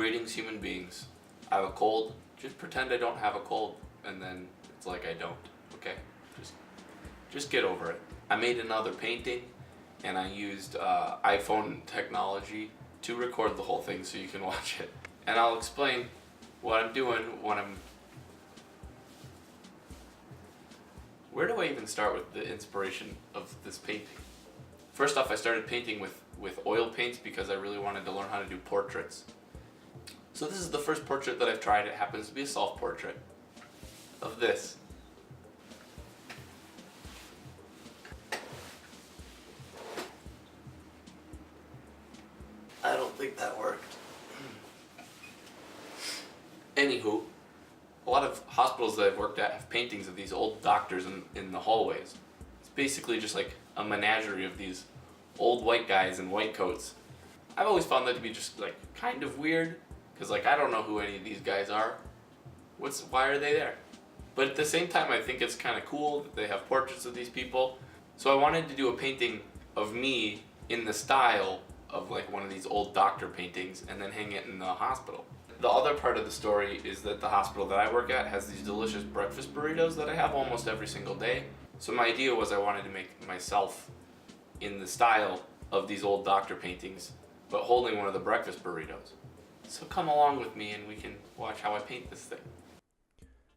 Greetings, human beings. I have a cold. Just pretend I don't have a cold, and then it's like I don't. Okay? Just get over it. I made another painting, and I used iPhone technology to record the whole thing so you can watch it. And I'll explain what I'm doing when I'm... Where do I even start with the inspiration of this painting? First off, I started painting with oil paints because I really wanted to learn how to do portraits. So this is the first portrait that I've tried. It happens to be a self-portrait of this. I don't think that worked. Anywho, a lot of hospitals that I've worked at have paintings of these old doctors in the hallways. It's basically just like a menagerie of these old white guys in white coats. I've always found that to be just like kind of weird, because like I don't know who any of these guys are. Why are they there? But at the same time, I think it's kind of cool that they have portraits of these people. So I wanted to do a painting of me in the style of like one of these old doctor paintings and then hang it in the hospital. The other part of the story is that the hospital that I work at has these delicious breakfast burritos that I have almost every single day. So my idea was I wanted to make myself in the style of these old doctor paintings, but holding one of the breakfast burritos. So come along with me and we can watch how I paint this thing.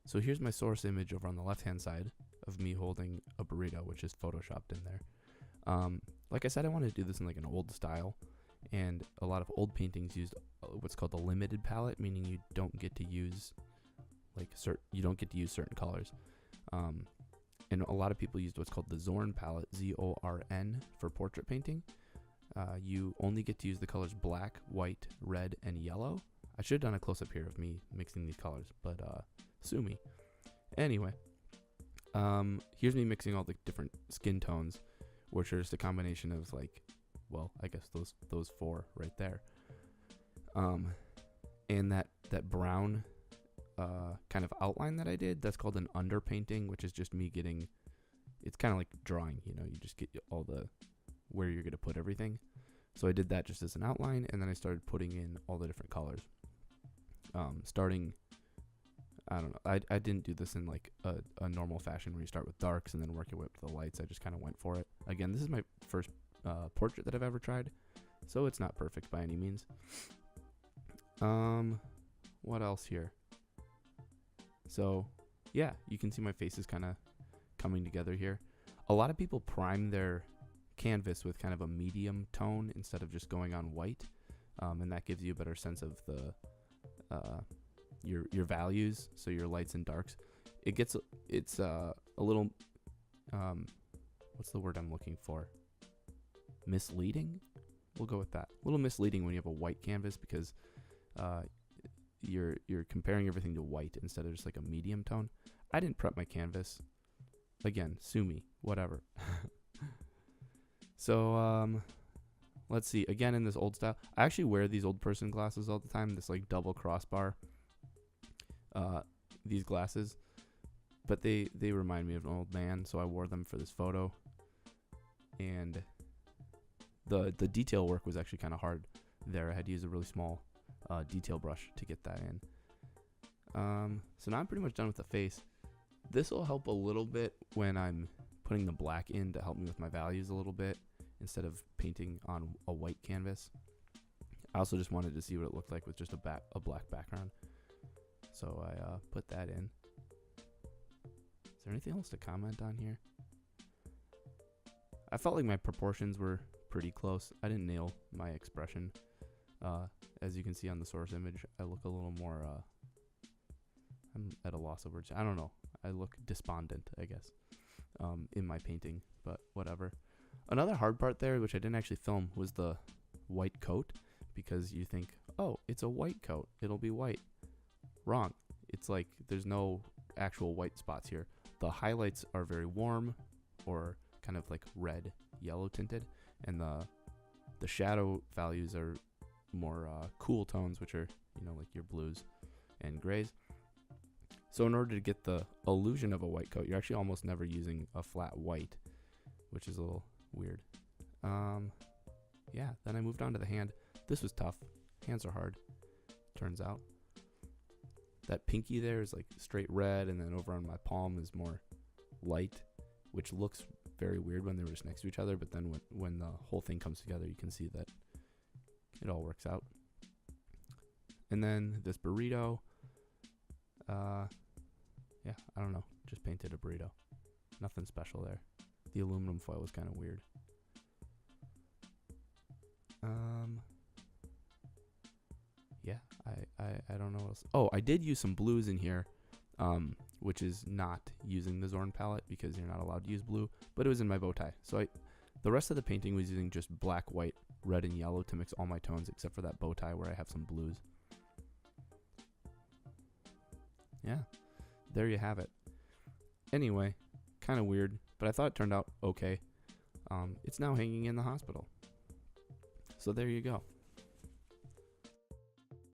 So here's my source image over on the left-hand side of me holding a burrito, which is photoshopped in there. Like I said, I wanted to do this in like an old style, and a lot of old paintings used what's called the limited palette, meaning you don't get to use certain colors. And a lot of people used what's called the Zorn palette, Z-O-R-N, for portrait painting. You only get to use the colors black, white, red, and yellow. I should have done a close-up here of me mixing these colors, but sue me. Anyway, here's me mixing all the different skin tones, which are just a combination of like, well, I guess those four right there. And that brown kind of outline that I did, that's called an underpainting, which is just me getting, it's kind of like drawing, you just get all the, where you're going to put everything. So I did that just as an outline, and then I started putting in all the different colors. Starting, I don't know, I didn't do this in like a normal fashion where you start with darks and then work your way up to the lights. I just kind of went for it. Again, this is my first portrait that I've ever tried, so it's not perfect by any means. What else here? So yeah, you can see my face is kind of coming together here. A lot of people prime their canvas with kind of a medium tone instead of just going on white, and that gives you a better sense of the your values, so your lights and darks. It's a little what's the word I'm looking for? Misleading? We'll go with that. A little misleading when you have a white canvas, because you're comparing everything to white instead of just like a medium tone. I didn't prep my canvas. Again, sue me, whatever. So let's see. Again, in this old style, I actually wear these old person glasses all the time. This like double crossbar. These glasses, but they remind me of an old man, so I wore them for this photo. And the detail work was actually kind of hard there. I had to use a really small detail brush to get that in. So now I'm pretty much done with the face. This will help a little bit when I'm putting the black in to help me with my values a little bit instead of painting on a white canvas. I also just wanted to see what it looked like with just a black background. So I put that in. Is there anything else to comment on here? I felt like my proportions were pretty close. I didn't nail my expression. As you can see on the source image, I look a little more, I'm at a loss of words. I don't know. I look despondent, I guess, in my painting, but whatever. Another hard part there, which I didn't actually film, was the white coat, because you think, oh, it's a white coat, it'll be white. Wrong. It's like there's no actual white spots here. The highlights are very warm or kind of like red, yellow tinted, and the shadow values are more cool tones, which are, like your blues and grays. So in order to get the illusion of a white coat, you're actually almost never using a flat white, which is a little weird. Yeah, then I moved on to the hand. This was tough. Hands are hard. turns out. That pinky there is like straight red, and then over on my palm is more light, which looks very weird when they were just next to each other, but then when the whole thing comes together, you can see that it all works out. And then this burrito, yeah, I don't know, just painted a burrito. Nothing special there. The aluminum foil was kind of weird. Yeah, I don't know what else. Oh, I did use some blues in here, which is not using the Zorn palette because you're not allowed to use blue, but it was in my bow tie. So the rest of the painting was using just black, white, red, and yellow to mix all my tones except for that bow tie where I have some blues. Yeah, there you have it. Anyway, kind of weird, but I thought it turned out okay. It's now hanging in the hospital. So there you go.